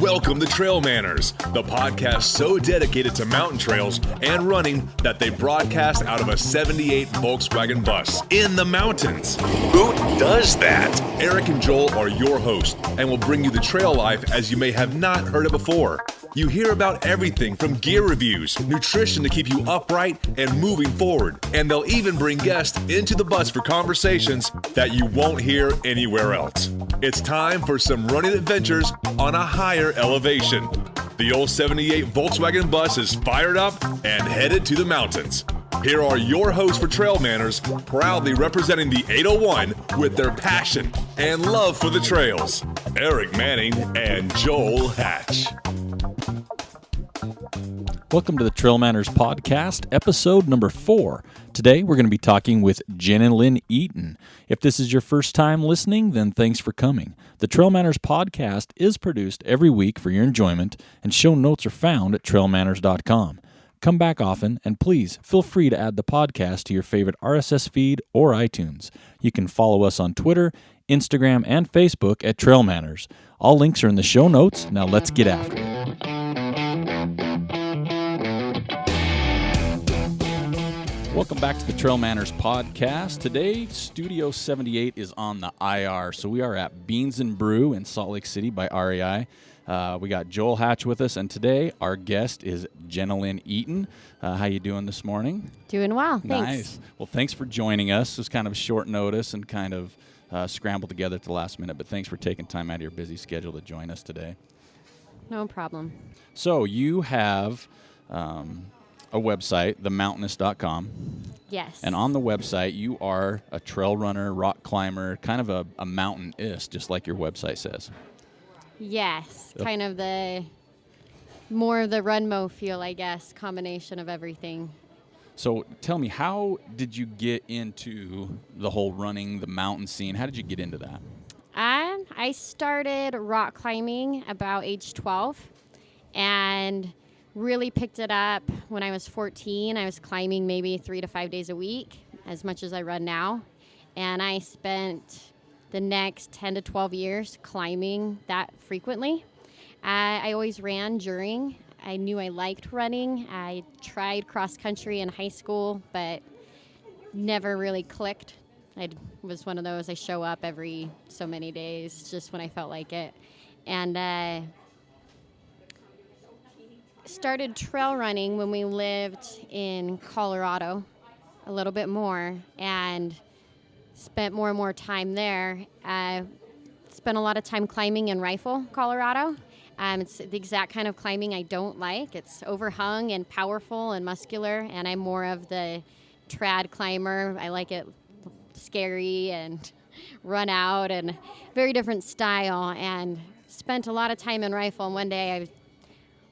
Welcome to Trail Manners, the podcast so dedicated to mountain trails and running that they broadcast out of a 78 Volkswagen bus in the mountains. Who does that? Eric and Joel are your hosts and will bring you the trail life as you may have not heard it before. You hear about everything from gear reviews, nutrition to keep you upright and moving forward, and they'll even bring guests into the bus for conversations that you won't hear anywhere else. It's time for some running adventures on a higher elevation. The old 78 Volkswagen bus is fired up and headed to the mountains. Here are your hosts for Trail Manners, proudly representing the 801 with their passion and love for the trails. Eric Manning and Joel Hatch. Welcome to the Trail Manners podcast, episode number 4. Today, we're going to be talking with Jennilyn Eaton. If this is your first time listening, then thanks for coming. The Trail Manners podcast is produced every week for your enjoyment, and show notes are found at trailmanners.com. Come back often, and please feel free to add the podcast to your favorite RSS feed or iTunes. You can follow us on Twitter, Instagram, and Facebook at Trail Manners. All links are in the show notes. Now let's get after it. Welcome back to the Trail Manners podcast. Today, Studio 78 is on the IR, so we are at Beans and Brew in Salt Lake City by REI. We got Joel Hatch with us, and today our guest is Jennilyn Eaton. How you doing this morning? Doing well, thanks. Nice. Well, thanks for joining us. It was kind of short notice and kind of scrambled together at the last minute, but thanks for taking time out of your busy schedule to join us today. No problem. So you have a website, themountainous.com. Yes. And on the website, you are a trail runner, rock climber, kind of a mountainist, just like your website says. Yes, kind of more of the RunMo feel, I guess, combination of everything. So tell me, how did you get into the whole running, the mountain scene? How did you get into that? I started rock climbing about age 12 and really picked it up when I was 14. I was climbing maybe 3 to 5 days a week, as much as I run now. And I spent the next 10 to 12 years climbing that frequently. I always ran during. I knew I liked running. I tried cross country in high school, but never really clicked. I was one of those, I show up every so many days just when I felt like it. And started trail running when we lived in Colorado a little bit more and spent more and more time there. Spent a lot of time climbing in Rifle, Colorado. It's the exact kind of climbing I don't like. It's overhung and powerful and muscular, and I'm more of the trad climber. I like it scary and run out and very different style, and spent a lot of time in Rifle. And one day I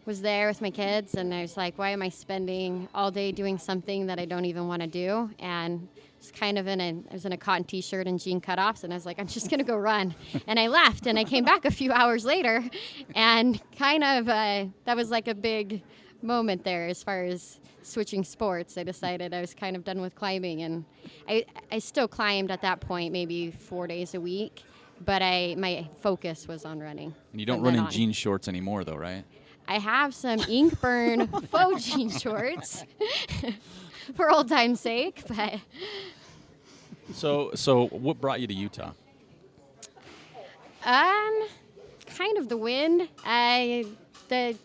was there with my kids, and I was like, why am I spending all day doing something that I don't even want to do? And it's kind of I was in a cotton t-shirt and jean cutoffs, and I was like, I'm just going to go run. And I left, and I came back a few hours later, and kind of that was like a big moment there as far as switching sports. I decided I was kind of done with climbing, and I still climbed at that point maybe 4 days a week, but my focus was on running. And you don't run in jean shorts anymore, though, right? I have some Inkburn faux jean shorts for old time's sake, but. So what brought you to Utah? Kind of the wind. The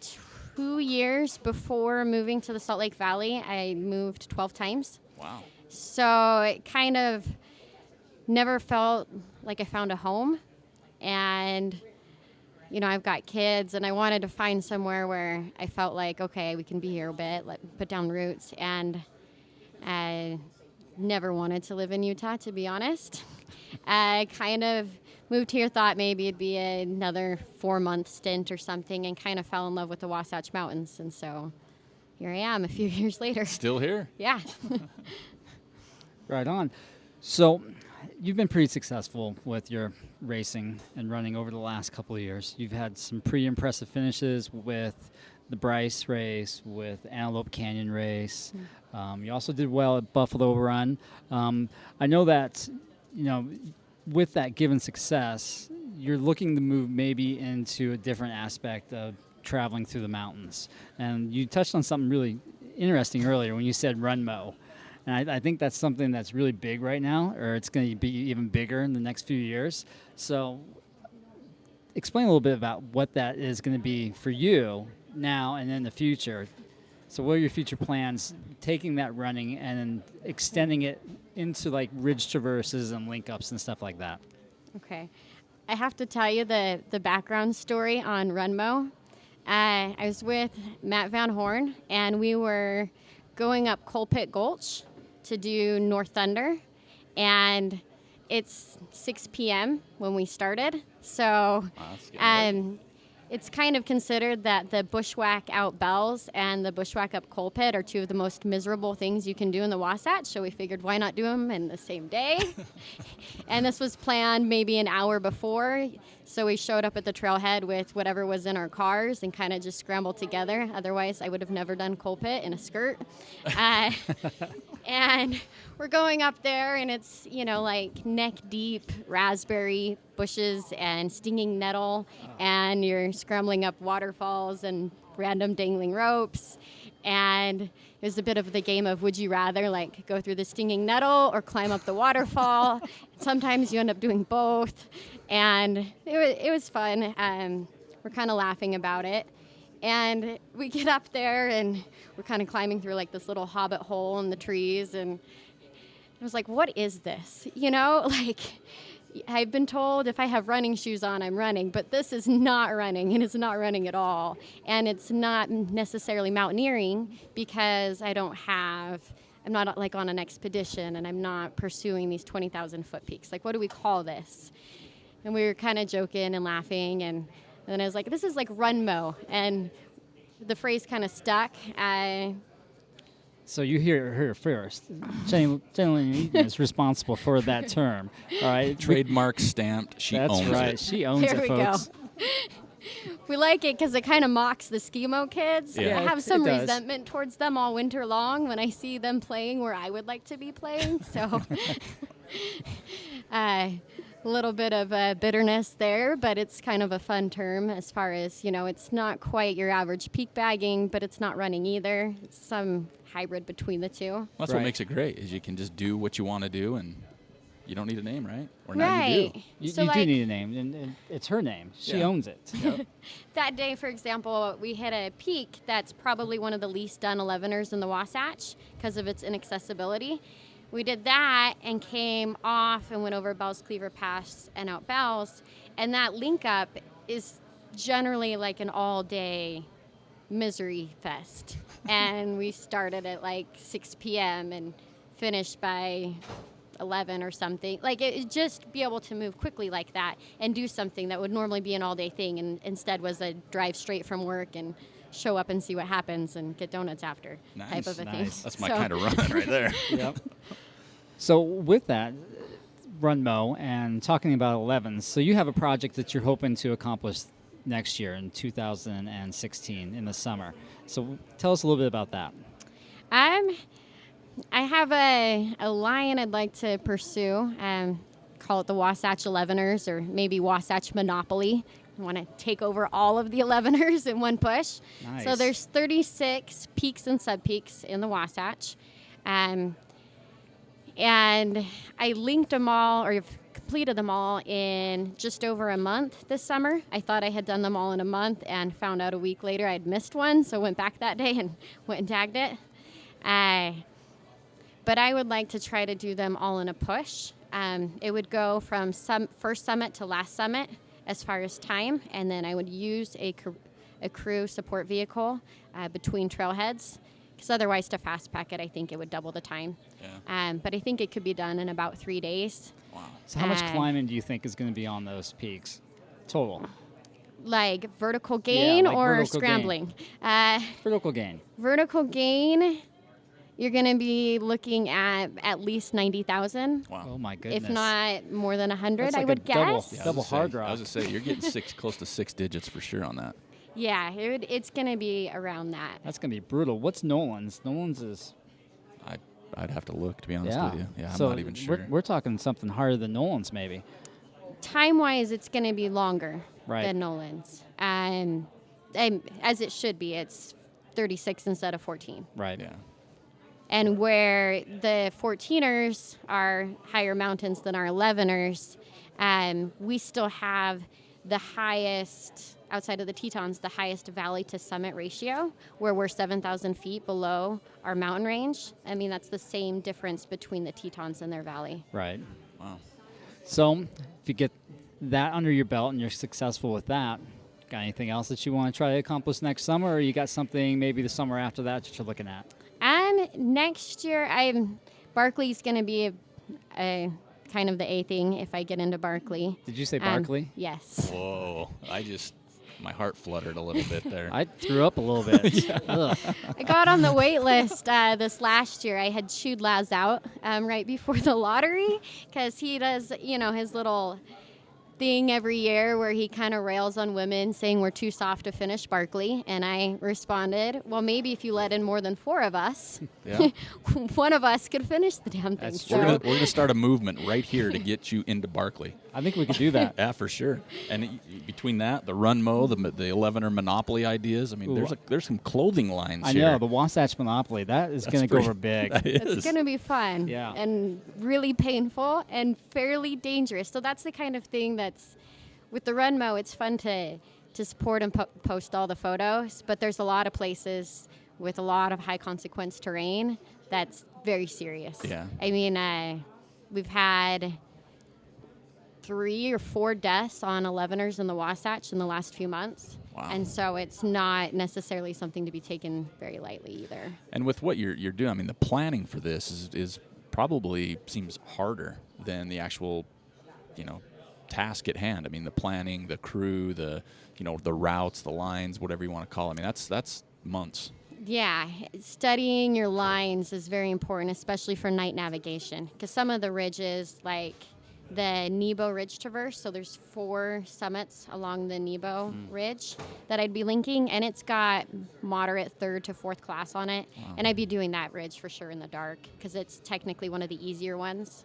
2 years before moving to the Salt Lake Valley, I moved 12 times. Wow. So it kind of never felt like I found a home, and you know, I've got kids, and I wanted to find somewhere where I felt like, okay, we can be here a bit, put down roots, and I never wanted to live in Utah, to be honest. I kind of moved here, thought maybe it'd be another 4-month stint or something, and kind of fell in love with the Wasatch Mountains, and so here I am a few years later. Still here? Yeah. Right on. So you've been pretty successful with your racing and running over the last couple of years. You've had some pretty impressive finishes with the Bryce race, with Antelope Canyon race. You also did well at Buffalo Run. I know that, you know, with that given success, you're looking to move maybe into a different aspect of traveling through the mountains. And you touched on something really interesting earlier when you said RunMo. And I think that's something that's really big right now, or it's going to be even bigger in the next few years. So explain a little bit about what that is going to be for you now and in the future. So what are your future plans, taking that running and then extending it into like ridge traverses and link ups and stuff like that? Okay. I have to tell you the background story on RunMo. I was with Matt Van Horn, and we were going up Coal Pit Gulch to do North Thunder, and it's 6 p.m. when we started. So it's kind of considered that the bushwhack out Bells and the bushwhack up Coal Pit are two of the most miserable things you can do in the Wasatch. So we figured, why not do them in the same day? And this was planned maybe an hour before. So we showed up at the trailhead with whatever was in our cars and kind of just scrambled together. Otherwise, I would have never done Coal Pit in a skirt. And we're going up there, and it's, like neck-deep raspberry bushes and stinging nettle, and you're scrambling up waterfalls and random dangling ropes. And it was a bit of the game of would you rather, like, go through the stinging nettle or climb up the waterfall. Sometimes you end up doing both. And it was fun. We're kind of laughing about it. And we get up there, and we're kind of climbing through, like, this little hobbit hole in the trees. And I was like, what is this? Like, I've been told if I have running shoes on, I'm running. But this is not running, and it's not running at all. And it's not necessarily mountaineering because I'm not, like, on an expedition, and I'm not pursuing these 20,000-foot peaks. Like, what do we call this? And we were kind of joking and laughing, and then I was like, this is like RunMo, and the phrase kind of stuck. So you hear her first. Jennilyn Eaton is responsible for that term. All right, trademark stamped. She owns it. That's right. She owns it, folks. Go. We like it because it kind of mocks the Skimo kids. Yeah. I have some resentment towards them all winter long when I see them playing where I would like to be playing. So a little bit of bitterness there, but it's kind of a fun term as far as, it's not quite your average peak bagging, but it's not running either. It's some hybrid between the two. That's what makes it great, is you can just do what you want to do, and you don't need a name, right? Or now you do. You do need a name, and it's her name. She owns it. Yep. That day, for example, we hit a peak that's probably one of the least done 11ers in the Wasatch because of its inaccessibility. We did that and came off and went over Bell's Cleaver Pass and out Bell's. And that link up is generally like an all-day misery fest. And we started at like 6 p.m. and finished by 11 or something. Like, it just be able to move quickly like that and do something that would normally be an all-day thing, and instead was a drive straight from work and show up and see what happens and get donuts after type of a thing. That's my kind of run right there. Yep. So with that, RunMo, and talking about 11s, so you have a project that you're hoping to accomplish next year in 2016 in the summer. So tell us a little bit about that. I have a line I'd like to pursue. Call it the Wasatch 11ers, or maybe Wasatch Monopoly. I want to take over all of the 11ers in one push. Nice. So there's 36 peaks and subpeaks in the Wasatch. And I linked them all, or completed them all in just over a month this summer. I thought I had done them all in a month and found out a week later I'd missed one, so went back that day and went and tagged it. But I would like to try to do them all in a push. It would go from first summit to last summit as far as time, and then I would use a crew support vehicle between trailheads, because otherwise to fast pack it, I think it would double the time. Yeah. But I think it could be done in about 3 days. Wow. So how much climbing do you think is going to be on those peaks total? Like vertical gain like or vertical scrambling? Vertical gain. Vertical gain, you're going to be looking at least 90,000. Wow. Oh, my goodness. If not more than 100, That's like I would guess. Double hard rock. I was going to say, you're getting close to 6 digits for sure on that. Yeah, it's going to be around that. That's going to be brutal. What's Nolan's? Nolan's is... I'd have to look, to be honest with you. Yeah, so I'm not even sure. We're talking something harder than Nolan's, maybe. time-wise, it's going to be longer Right. than Nolan's. And as it should be, it's 36 instead of 14. Right. Yeah. And where the 14ers are higher mountains than our 11ers, we still have the highest, outside of the Tetons, the highest valley to summit ratio, where we're 7,000 feet below our mountain range. I mean, that's the same difference between the Tetons and their valley. Right. Wow. So if you get that under your belt and you're successful with that, got anything else that you want to try to accomplish next summer, or you got something maybe the summer after that you're looking at? Next year, Barkley's going to be a kind of the A thing if I get into Barkley. Did you say Barkley? Yes. Whoa. My heart fluttered a little bit there. I threw up a little bit. Ugh. I got on the wait list this last year. I had chewed Laz out right before the lottery because he does, his little thing every year where he kind of rails on women saying we're too soft to finish Barkley. And I responded, well, maybe if you let in more than 4 of us, Yeah. one of us could finish the damn thing. That's So We're gonna start a movement right here to get you into Barkley. I think we could do that. Yeah, for sure. And between that, the RunMo, the 11er Monopoly ideas, I mean, there's some clothing lines I here. know, the Wasatch Monopoly, that is going to go over big. That is. it's going to be fun Yeah. and really painful and fairly dangerous. So that's the kind of thing that's, with the RunMo, it's fun to support and post all the photos, but there's a lot of places with a lot of high consequence terrain that's very serious. Yeah. I mean, we've had 3 or 4 deaths on 11ers in the Wasatch in the last few months. Wow. And so it's not necessarily something to be taken very lightly either. And with what you're doing, I mean, the planning for this is probably seems harder than the actual, task at hand. I mean, the planning, the crew, the routes, the lines, whatever you want to call it. I mean, that's months. Yeah, studying your lines is very important, especially for night navigation, because some of the ridges, like the Nebo Ridge Traverse, so there's 4 summits along the Nebo Ridge that I'd be linking, and it's got moderate 3rd to 4th class on it, and I'd be doing that ridge for sure in the dark, because it's technically one of the easier ones.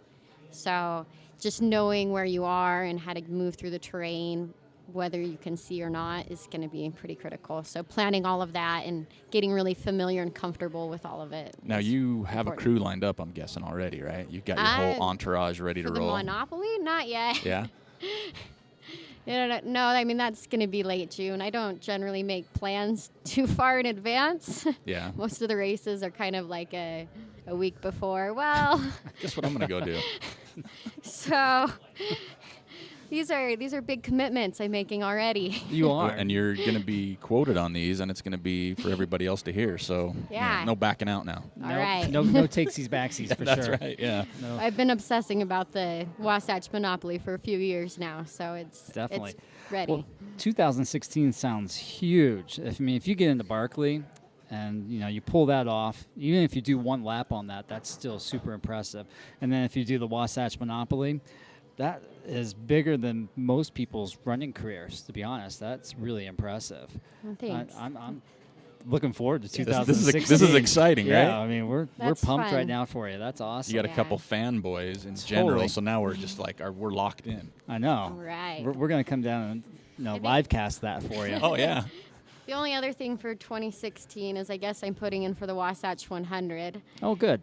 So just knowing where you are and how to move through the terrain, whether you can see or not, is going to be pretty critical. So planning all of that and getting really familiar and comfortable with all of it. Now you have important. a crew lined up, I'm guessing already, right? You've got your whole entourage ready to For the roll. Monopoly? Not yet. Yeah. No, I mean, that's going to be late June. I don't generally make plans too far in advance. Yeah. Most of the races are kind of like a week before. Well, Guess what I'm gonna go do? so these are big commitments I'm making already. You are. And you're going to be quoted on these, and it's going to be for everybody else to hear. So Yeah. no backing out now. All right. No takesies, backsies for That's sure. right. Yeah. No. I've been obsessing about the Wasatch Monopoly for a few years now, so it's Definitely. it's ready. Well, 2016 sounds huge. If you get into Barkley and you pull that off, even if you do 1 lap on that, that's still super impressive. And then if you do the Wasatch Monopoly, that is bigger than most people's running careers, to be honest. That's really impressive. Well, thanks. I'm looking forward to This 2016. is exciting, yeah, right? I mean, we're That's pumped fun. right now for you. That's awesome. You got a Yeah. couple fanboys in general, Totally. so now we're just like we're locked in. I know. All right. We're going to come down and think- live cast that for you. Oh yeah. The only other thing for 2016 is I guess I'm putting in for the Wasatch 100. Oh, good.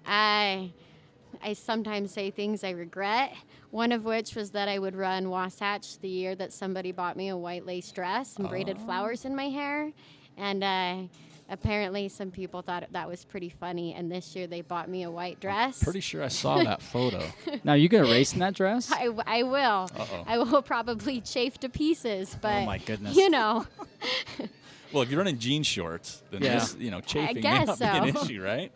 I sometimes say things I regret, one of which was that I would run Wasatch the year that somebody bought me a white lace dress and braided flowers in my hair. And apparently some people thought that was pretty funny, and this year they bought me a white dress. Pretty sure I saw that photo. Now, you going to race in that dress? I will. Uh-oh. I will probably chafe to pieces, but my goodness. Well, if you're running jean shorts, then Yeah. this, chafing may guess not be an so. issue, right?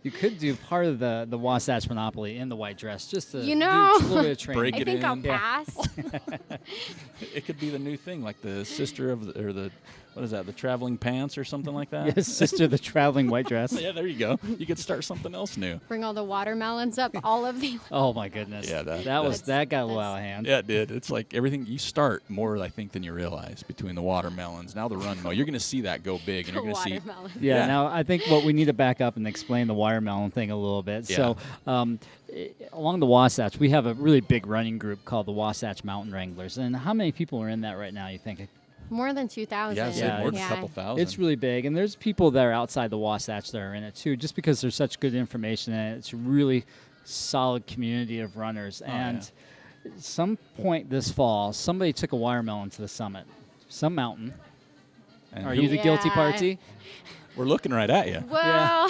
You could do part of the Wasatch Monopoly in the white dress, just to You know. do a little bit of training. Break I it think I'll in. pass. It could be the new thing, like the sister of the what is that? The traveling pants or something like that. Yes, sister, the traveling white dress. Yeah, there you go. You could start something else new. Bring all the watermelons up, all of the. Oh my goodness. Yeah, that that got a little out of hand. Yeah, it did. It's like everything you start more, I think, than you realize between the watermelons. Now the RunMo, you're going to see that go big, and you're going to see. Watermelon. Yeah, Yeah. now I think what we need to back up and explain the watermelon thing a little bit. Yeah. So along the Wasatch, we have a really big running group called the Wasatch Mountain Wranglers. And how many people are in that right now, you think? More than 2,000. Yeah, Yeah, more than yeah. a couple thousand. It's really big, and there's people that are outside the Wasatch that are in it too, just because there's such good information, and it's a really solid community of runners. And some point this fall, somebody took a watermelon to the summit, some mountain. And Are you the guilty Yeah. party? We're looking right at you. Well,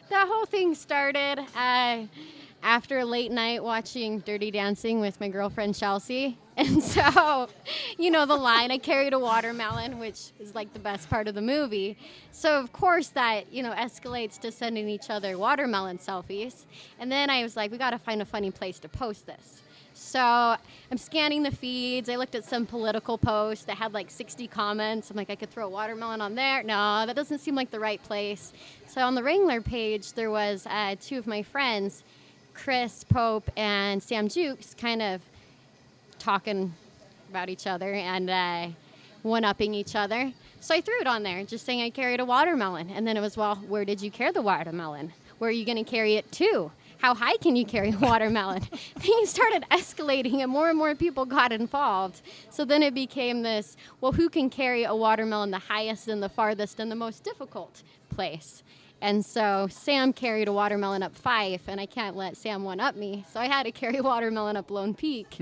that whole thing started after a late night watching Dirty Dancing with my girlfriend Chelsea. And so, the line, I carried a watermelon, which is like the best part of the movie. So, of course, that, escalates to sending each other watermelon selfies. And then I was like, we got to find a funny place to post this. So I'm scanning the feeds. I looked at some political posts that had like 60 comments. I'm like, I could throw a watermelon on there. No, that doesn't seem like the right place. So on the Wrangler page, there was two of my friends, Chris Pope and Sam Jukes, kind of talking about each other and one-upping each other. So I threw it on there, just saying I carried a watermelon. And then it was, well, where did you carry the watermelon? Where are you going to carry it to? How high can you carry a watermelon? Things started escalating and more people got involved. So then it became this, well, who can carry a watermelon the highest and the farthest and the most difficult place? And so Sam carried a watermelon up Fife, and I can't let Sam one-up me, so I had to carry a watermelon up Lone Peak.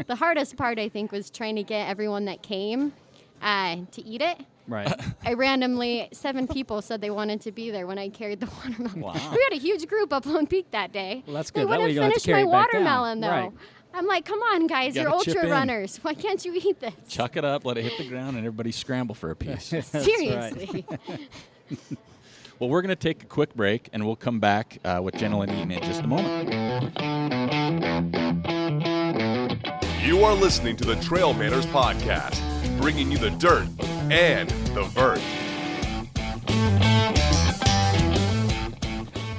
The hardest part, I think, was trying to get everyone that came to eat it. Right. I randomly, 7 people said they wanted to be there when I carried the watermelon. Wow. We had a huge group up Lone Peak that day. Well, that's They good. That way wouldn't you don't have to finish carry my it back down. watermelon, though. Right. I'm like, come on, guys, You you're gotta chip ultra in. runners. Why can't you eat this? Chuck it up, let it hit the ground, and everybody scramble for a piece. That's right. Seriously. Well, we're going to take a quick break, and we'll come back with Jennilyn Eaton in just a moment. You are listening to the Trail Manners Podcast, bringing you the dirt and the vert.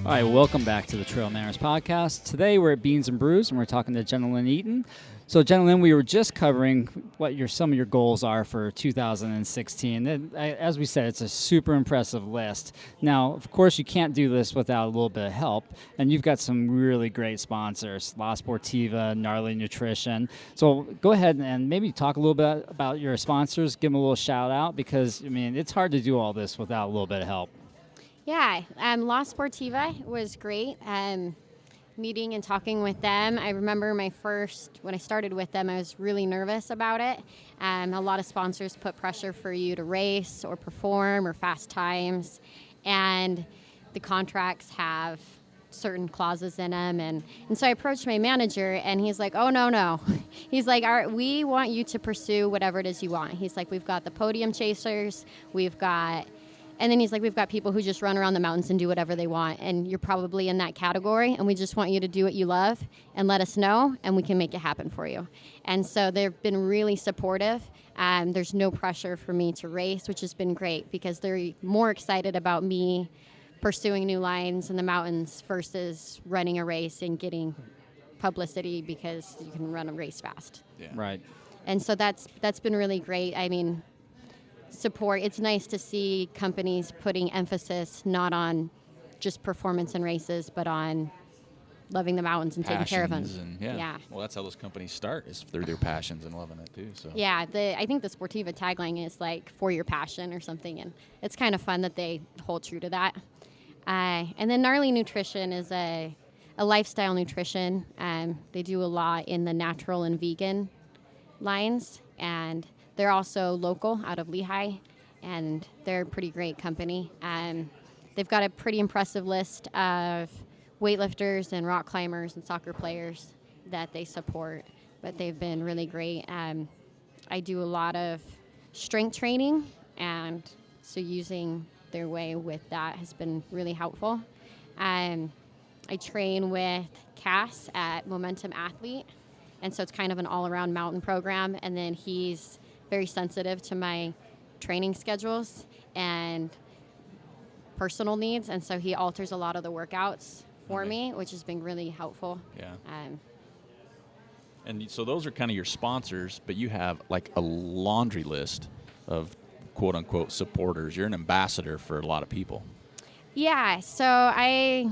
All right, welcome back to the Trail Manners Podcast. Today we're at Beans and Brews, and we're talking to Jennilyn Eaton. So, Jennilyn, we were just covering what some of your goals are for 2016. And as we said, it's a super impressive list. Now, of course, you can't do this without a little bit of help, and you've got some really great sponsors, La Sportiva, Gnarly Nutrition. So go ahead and maybe talk a little bit about your sponsors, give them a little shout out, because, it's hard to do all this without a little bit of help. Yeah, La Sportiva was great. Meeting and talking with them. I remember when I started with them, I was really nervous about it. A lot of sponsors put pressure for you to race or perform or fast times, and the contracts have certain clauses in them. And so I approached my manager, and he's like, oh, no. He's like, we want you to pursue whatever it is you want. He's like, we've got the podium chasers, and then he's like, we've got people who just run around the mountains and do whatever they want, and you're probably in that category, and we just want you to do what you love and let us know, and we can make it happen for you. And so they've been really supportive. There's no pressure for me to race, which has been great because they're more excited about me pursuing new lines in the mountains versus running a race and getting publicity because you can run a race fast. Yeah. Right. And so that's been really great. Support. It's nice to see companies putting emphasis not on just performance and races, but on loving the mountains and taking care of them. Yeah. Well, that's how those companies start, is through their passions and loving it too. So. Yeah, I think the Sportiva tagline is like for your passion or something, and it's kind of fun that they hold true to that. And then Gnarly Nutrition is a lifestyle nutrition. They do a lot in the natural and vegan lines, and they're also local out of Lehigh, and they're a pretty great company. They've got a pretty impressive list of weightlifters and rock climbers and soccer players that they support, but they've been really great. I do a lot of strength training, and so using their way with that has been really helpful. I train with Cass at Momentum Athlete, and so it's kind of an all-around mountain program, and then he's very sensitive to my training schedules and personal needs, and so he alters a lot of the workouts for me, which has been really helpful. Yeah. And so those are kind of your sponsors, but you have like a laundry list of quote-unquote supporters. You're an ambassador for a lot of people. Yeah, so I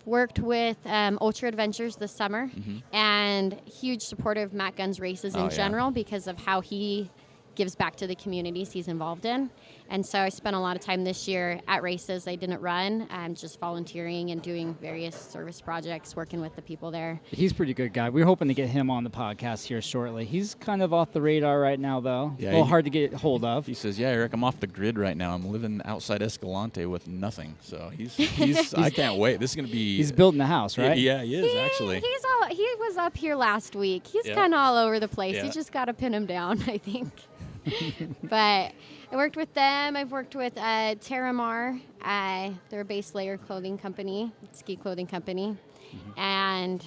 worked with Ultra Adventures this summer, and huge supporter of Matt Gunn's races in general because of how he gives back to the communities he's involved in. And so I spent a lot of time this year at races I didn't run, just volunteering and doing various service projects, working with the people there. He's a pretty good guy. We're hoping to get him on the podcast here shortly. He's kind of off the radar right now, though. Yeah, a little hard to get hold of. He says, "Yeah, Eric, I'm off the grid right now. I'm living outside Escalante with nothing." So he's I can't wait. This is going to be... He's building the house, right? Yeah, he is, actually. He was up here last week. He's Yeah. kind of all over the place. Yeah. You just got to pin him down, I think. But I worked with them. I've worked with Terramar. They're a base layer clothing company, ski clothing company. And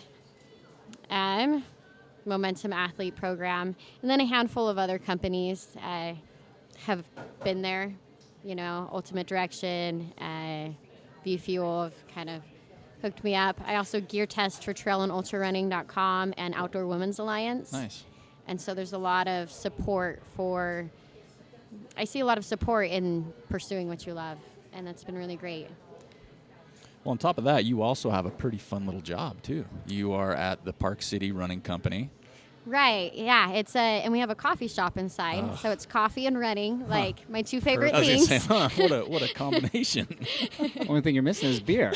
Momentum Athlete Program. And then a handful of other companies have been there. You know, Ultimate Direction, View Fuel have kind of hooked me up. I also gear test for trailandultrarunning.com and Outdoor Women's Alliance. Nice. And so there's a lot of support I see a lot of support in pursuing what you love, and that's been really great. Well, on top of that, you also have a pretty fun little job, too. You are at the Park City Running Company. Right, yeah. And we have a coffee shop inside, so it's coffee and running, like my two favorite I was things. gonna say, what a combination. Only thing you're missing is beer.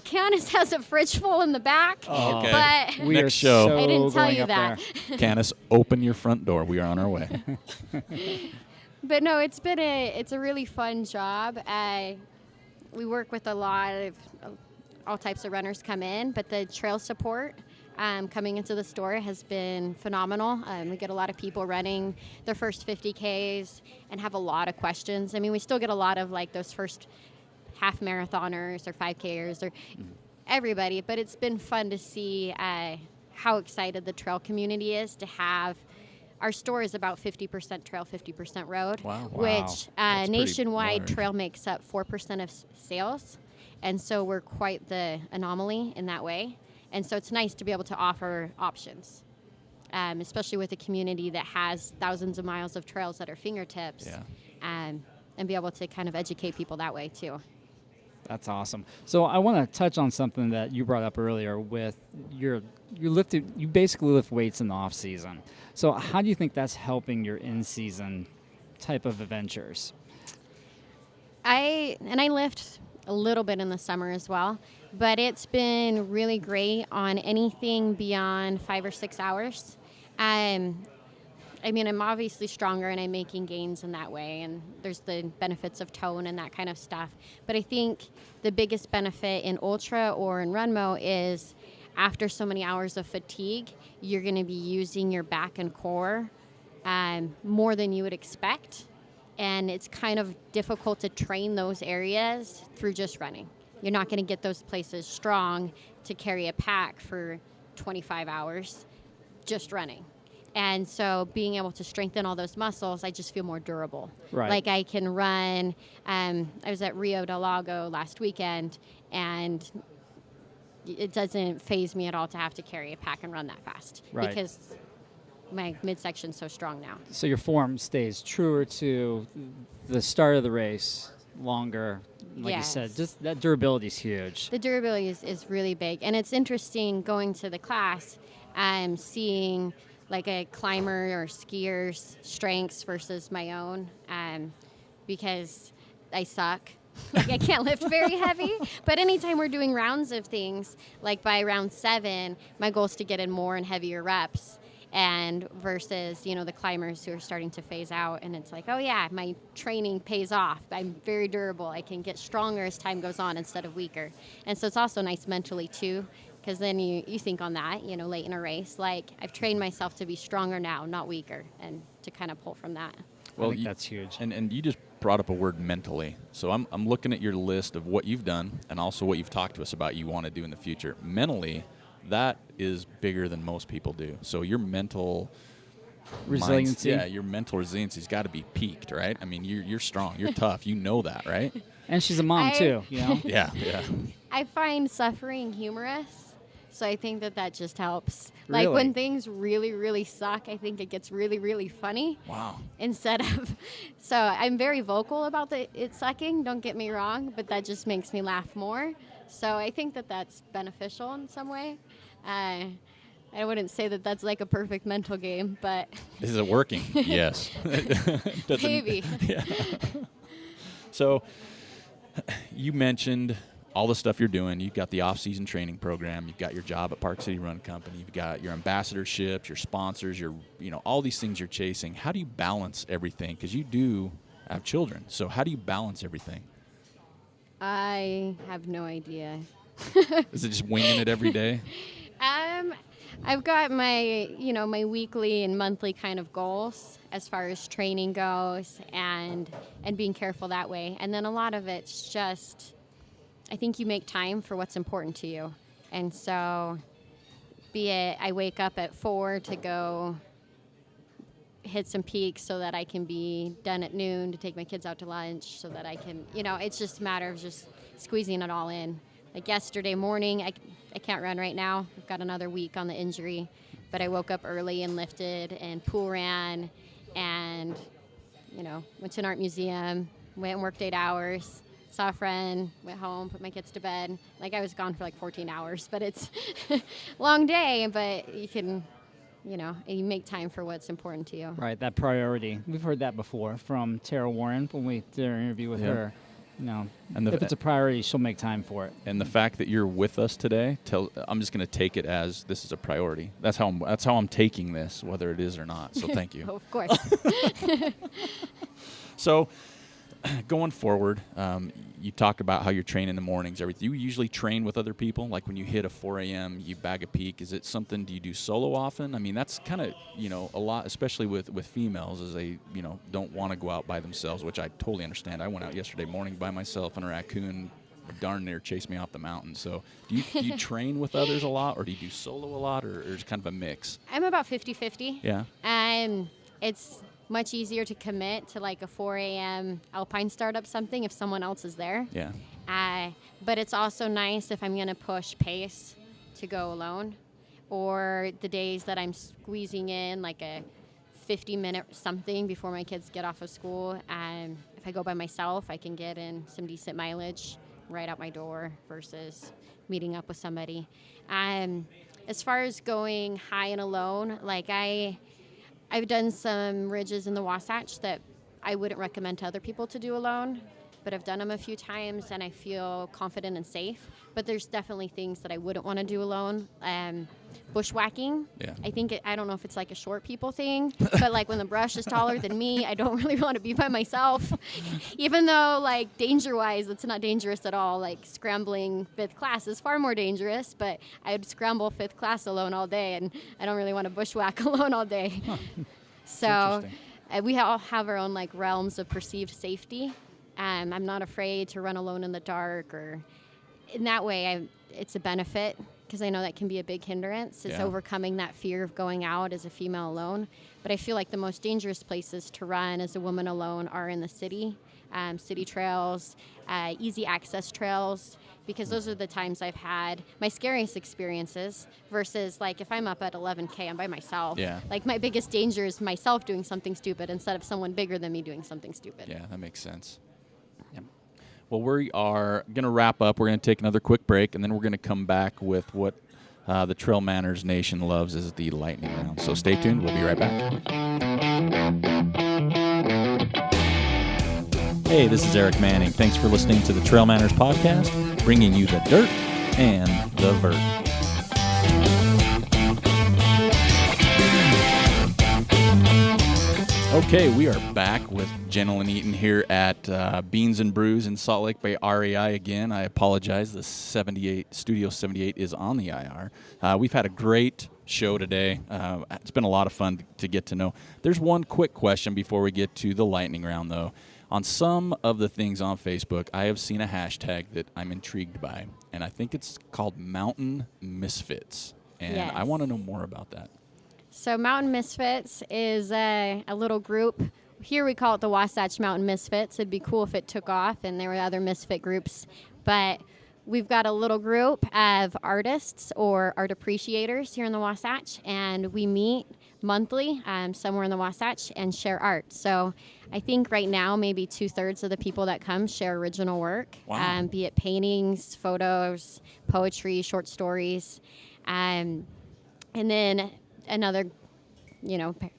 Canis has a fridge full in the back, Oh, okay. but We Next are show. so I didn't tell going you up that. there. Canis, open your front door. We are on our way. But no, it's a really fun job. We work with a lot of all types of runners come in, but the trail support coming into the store has been phenomenal. We get a lot of people running their first 50Ks and have a lot of questions. I mean, we still get a lot of like those first half marathoners or 5Kers or everybody, but it's been fun to see how excited the trail community is to have. Our store is about 50% trail, 50% road, Wow. which That's pretty nationwide large. trail makes up 4% of sales. And so we're quite the anomaly in that way. And so it's nice to be able to offer options, especially with a community that has thousands of miles of trails at our fingertips, and be able to kind of educate people that way too. That's awesome. So I want to touch on something that you brought up earlier with you basically lift weights in the off season. So how do you think that's helping your in-season type of adventures? I lift a little bit in the summer as well, but it's been really great on anything beyond 5 or 6 hours. I mean, I'm obviously stronger and I'm making gains in that way, and there's the benefits of tone and that kind of stuff. But I think the biggest benefit in Ultra or in RunMo is after so many hours of fatigue, you're going to be using your back and core more than you would expect. And it's kind of difficult to train those areas through just running. You're not going to get those places strong to carry a pack for 25 hours just running. And so being able to strengthen all those muscles, I just feel more durable. Right. Like I can run. I was at Rio del Lago last weekend, and it doesn't faze me at all to have to carry a pack and run that fast. Right. Because my midsection's so strong now. So your form stays truer to the start of the race, longer. Like you said, just that durability is huge. The durability is really big. And it's interesting going to the class, seeing like a climber or skier's strengths versus my own, because I suck. Like I can't lift very heavy, but anytime we're doing rounds of things, like by round 7, my goal is to get in more and heavier reps, and versus, the climbers who are starting to phase out, and it's like, oh yeah, my training pays off. I'm very durable. I can get stronger as time goes on instead of weaker. And so it's also nice mentally too, because then you think on that, late in a race, like I've trained myself to be stronger now, not weaker, and to kind of pull from that. Well, I think that's huge. And you just brought up a word mentally. So I'm looking at your list of what you've done and also what you've talked to us about you want to do in the future. Mentally, that is bigger than most people do. So your mental resiliency. your mental resiliency's got to be peaked, right? I mean, you're strong, you're tough, you know that, right? And she's a mom too, Yeah. I find suffering humorous. So I think that just helps. Like Really? when things really, really suck, I think it gets really, really funny. Wow. Instead of, so I'm very vocal about it sucking, don't get me wrong, but that just makes me laugh more. So I think that that's beneficial in some way. I wouldn't say that that's like a perfect mental game, but. Is it working? Yes. Maybe. Yeah. So you mentioned all the stuff you're doing. You've got the off-season training program. You've got your job at Park City Run Company. You've got your ambassadorships, your sponsors, all these things you're chasing. How do you balance everything? Because you do have children. So how do you balance everything? I have no idea. Is it just winging it every day? I've got my weekly and monthly kind of goals as far as training goes and being careful that way. And then a lot of it's just, I think you make time for what's important to you. And so be it I wake up at 4 to go hit some peaks so that I can be done at noon to take my kids out to lunch so that I can, it's just a matter of just squeezing it all in. Like yesterday morning, I can't run right now. I've got another week on the injury, but I woke up early and lifted and pool ran and, went to an art museum, went and worked 8 hours, saw a friend, went home, put my kids to bed. Like I was gone for like 14 hours, but it's a long day, but you can, you make time for what's important to you. Right, that priority. We've heard that before from Tara Warren when we did our interview with her. And if it's a priority, she'll make time for it. And the fact that you're with us today, I'm just going to take it as this is a priority. That's how I'm taking this, whether it is or not. So thank you. Of course. So going forward, you talk about how you're training in the mornings. Everything. You usually train with other people. Like when you hit a 4 a.m., you bag a peak. Is it something? Do you do solo often? I mean, that's kind of a lot, especially with females, as they don't want to go out by themselves, which I totally understand. I went out yesterday morning by myself, and a raccoon darn near chased me off the mountain. So do you train with others a lot, or do you do solo a lot, or is it kind of a mix? I'm about 50-50. Yeah. It's much easier to commit to like a 4 a.m. alpine startup something if someone else is there. Yeah. But it's also nice if I'm going to push pace to go alone, or the days that I'm squeezing in like a 50-minute something before my kids get off of school. If I go by myself, I can get in some decent mileage right out my door versus meeting up with somebody. As far as going high and alone, like I've done some ridges in the Wasatch that I wouldn't recommend to other people to do alone, but I've done them a few times and I feel confident and safe. But there's definitely things that I wouldn't want to do alone. Bushwhacking, yeah. I don't know if it's like a short people thing, but like when the brush is taller than me, I don't really want to be by myself. Even though like danger-wise, it's not dangerous at all. Like scrambling 5th class is far more dangerous, but I would scramble 5th class alone all day, and I don't really want to bushwhack alone all day. Huh. So we all have our own like realms of perceived safety. I'm not afraid to run alone in the dark, or in that way it's a benefit, because I know that can be a big hindrance. It's overcoming that fear of going out as a female alone. But I feel like the most dangerous places to run as a woman alone are in the city trails, easy access trails, because those are the times I've had my scariest experiences versus like if I'm up at 11K, I'm by myself. Yeah. Like my biggest danger is myself doing something stupid instead of someone bigger than me doing something stupid. Yeah, that makes sense. Well, we are going to wrap up. We're going to take another quick break, and then we're going to come back with what the Trail Manners Nation loves is the lightning round. So stay tuned. We'll be right back. Hey, this is Eric Manning. Thanks for listening to the Trail Manners Podcast, bringing you the dirt and the vert. Okay, we are back with Jennilyn Eaton here at Beans and Brews in Salt Lake by REI again. I apologize. The Studio 78 is on the IR. We've had a great show today. It's been a lot of fun to get to know. There's one quick question before we get to the lightning round, though. On some of the things on Facebook, I have seen a hashtag that I'm intrigued by, and I think it's called Mountain Misfits. And Yes. I want to know more about that. So Mountain Misfits is a little group. Here we call it the Wasatch Mountain Misfits. It'd be cool if it took off and there were other misfit groups. But we've got a little group of artists or art appreciators here in the Wasatch, and we meet monthly somewhere in the Wasatch and share art. So I think right now maybe 2/3 of the people that come share original work, Wow. be it paintings, photos, poetry, short stories. And then another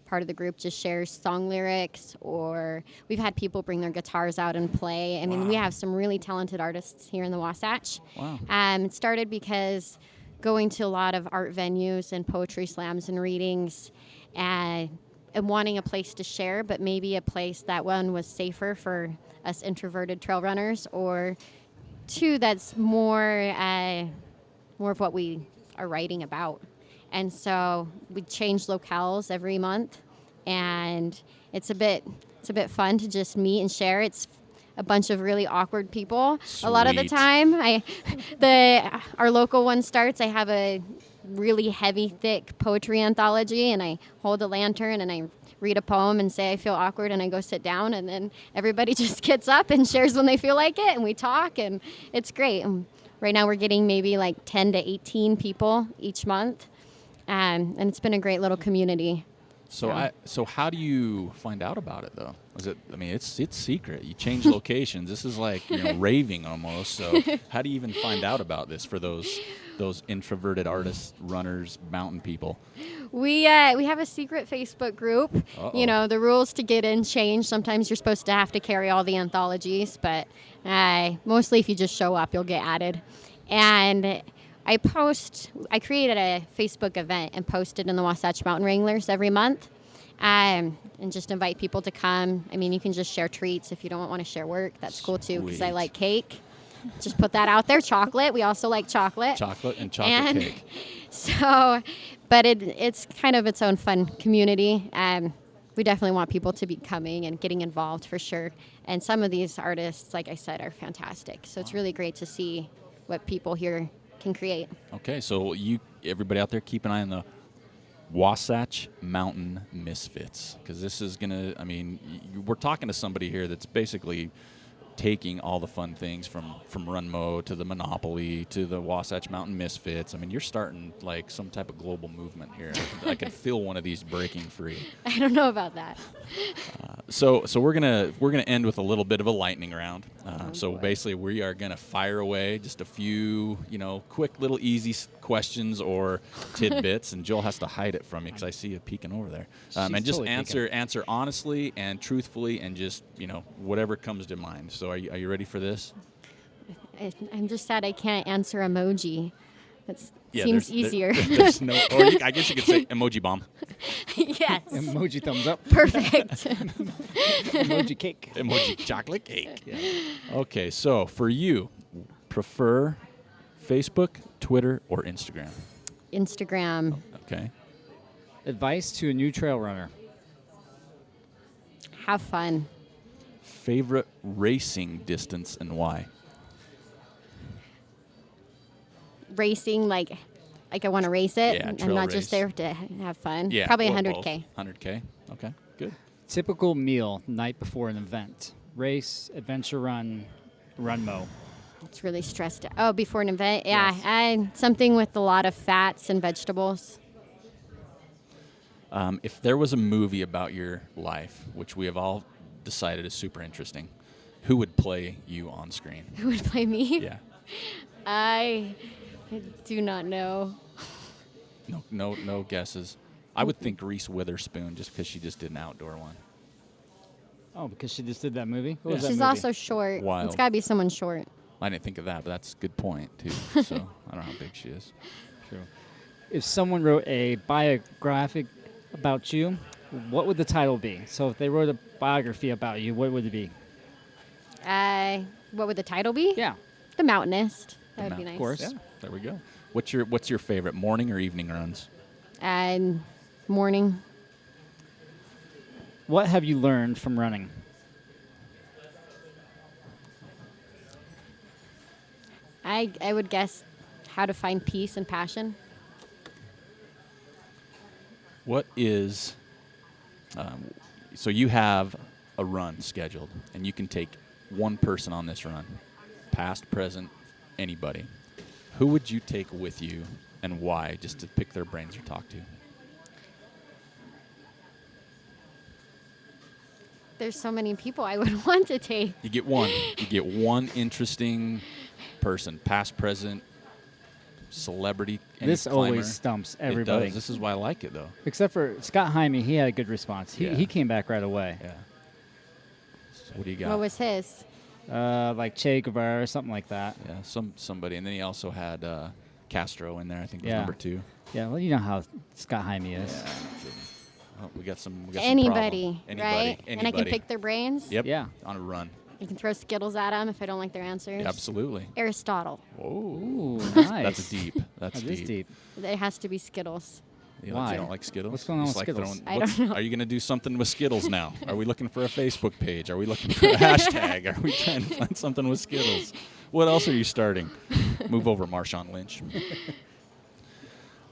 part of the group just shares song lyrics, or we've had people bring their guitars out and play. I mean, we have some really talented artists here in the Wasatch. Wow. It started because going to a lot of art venues and poetry slams and readings, and wanting a place to share, but maybe a place that, one, was safer for us introverted trail runners, or two, that's more of what we are writing about. And so we change locales every month, and it's a bit fun to just meet and share. It's a bunch of really awkward people. Sweet. A lot of the time. Our local one starts, I have a really heavy, thick poetry anthology, and I hold a lantern and I read a poem and say I feel awkward, and I go sit down, and then everybody just gets up and shares when they feel like it, and we talk, and it's great. And right now we're getting maybe like 10 to 18 people each month. And it's been a great little community. So how do you find out about it though? Is it? I mean, it's secret. You change locations. This is like raving almost. So how do you even find out about this for those introverted artists, runners, mountain people? We have a secret Facebook group. Uh-oh. The rules to get in change. Sometimes you're supposed to have to carry all the anthologies, but mostly if you just show up, you'll get added. And I created a Facebook event and posted in the Wasatch Mountain Wranglers every month, and just invite people to come. I mean, you can just share treats if you don't want to share work. That's cool too, because I like cake. Just put that out there. Chocolate. We also like chocolate. Chocolate and chocolate cake. So, but it's kind of its own fun community. We definitely want people to be coming and getting involved for sure. And some of these artists, like I said, are fantastic. So it's really great to see what people here can create. Okay, so everybody out there, keep an eye on the Wasatch Mountain Misfits, because this is we're talking to somebody here that's basically taking all the fun things from RunMo to the Monopoly to the Wasatch Mountain Misfits. I mean, you're starting like some type of global movement here. I can feel one of these breaking free. I don't know about that. So we're gonna end with a little bit of a lightning round. So basically, we are gonna fire away just a few, quick little easy questions or tidbits, and Joel has to hide it from me because I see you peeking over there. And just totally answer honestly and truthfully, and just whatever comes to mind. So are you ready for this? I'm just sad I can't answer emoji. That seems easier. There's no. Or I guess you could say emoji bomb. Yes. Emoji thumbs up. Perfect. Emoji cake. Emoji chocolate cake. Yeah. Okay, so for you, prefer Facebook, Twitter, or Instagram? Instagram. Okay. Advice to a new trail runner. Have fun. Favorite racing distance and why? Racing, like I want to race it. Yeah, I'm trail not race. just there to have fun. Yeah, Probably or 100K. both. 100K. Okay, good. Typical meal night before an event. Race, adventure run, RunMo. It's really stressed out. Oh, before an event? Yeah. Yes. Something with a lot of fats and vegetables. If there was a movie about your life, which we have all decided is super interesting, who would play you on screen? Who would play me? Yeah. I do not know. No guesses. I would think Reese Witherspoon, just because she just did an outdoor one. Oh, because she just did that movie? What Yeah. was that She's movie? also short. Wild. It's got to be someone short. I didn't think of that, but that's a good point, too. So I don't know how big she is. True. If someone wrote a biographic about you, what would the title be? So if they wrote a biography about you, what would it be? What would the title be? Yeah. The Mountainist. That would be nice. Of course. Yeah, there we go. What's your favorite, morning or evening runs? And morning. What have you learned from running? I would guess how to find peace and passion. What is, so you have a run scheduled, and you can take one person on this run, past, present, anybody, who would you take with you and why, just to pick their brains or talk to? There's so many people I would want to take. You get one. You get one interesting person, past, present, celebrity. This climber. always stumps everybody. It does. This is why I like it, though. Except for Scott Jaime, he had a good response. He came back right away. Yeah. So what do you got? What was his? Like Che Guevara or something like that. Yeah, somebody. And then he also had Castro in there, I think was Yeah. number 2. Yeah, well, you know how Scott Jaime is. Yeah, no kidding. Oh, we got some Anybody, problem. right? And I can pick their brains. Yep. Yeah. On a run. You can throw Skittles at them if I don't like their answers. Yeah, absolutely. Aristotle. Ooh, nice. That's deep. That's That is deep. It has to be Skittles. You Why? don't like Skittles? What's going on Just with Skittles? I don't know. Are you going to do something with Skittles now? Are we looking for a Facebook page? Are we looking for a hashtag? Are we trying to find something with Skittles? What else are you starting? Move over, Marshawn Lynch.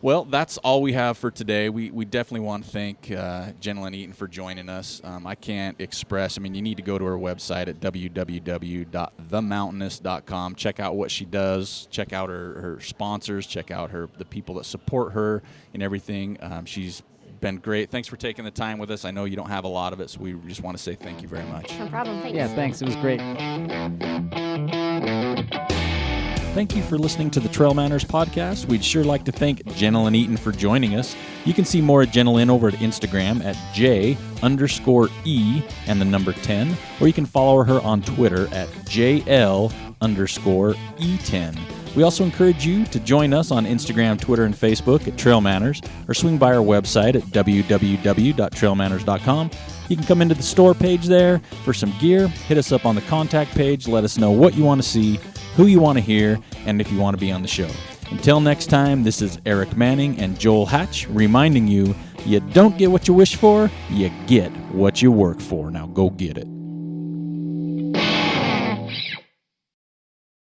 Well, that's all we have for today. We definitely want to thank Jennilyn Eaton for joining us. I can't express, you need to go to her website at www.themountainous.com. Check out what she does. Check out her sponsors. Check out the people that support her and everything. She's been great. Thanks for taking the time with us. I know you don't have a lot of it, so we just want to say thank you very much. No problem. Thanks. Yeah, thanks. It was great. Thank you for listening to the Trail Manners podcast. We'd sure like to thank Jennilyn Eaton for joining us. You can see more of Jennilyn over at Instagram at J_E and the number 10, or you can follow her on Twitter at JL_E10. We also encourage you to join us on Instagram, Twitter, and Facebook at Trail Manners, or swing by our website at www.trailmanners.com. You can come into the store page there for some gear, hit us up on the contact page, let us know what you want to see, who you want to hear, and if you want to be on the show. Until next time, this is Eric Manning and Joel Hatch reminding you, you don't get what you wish for, you get what you work for. Now go get it.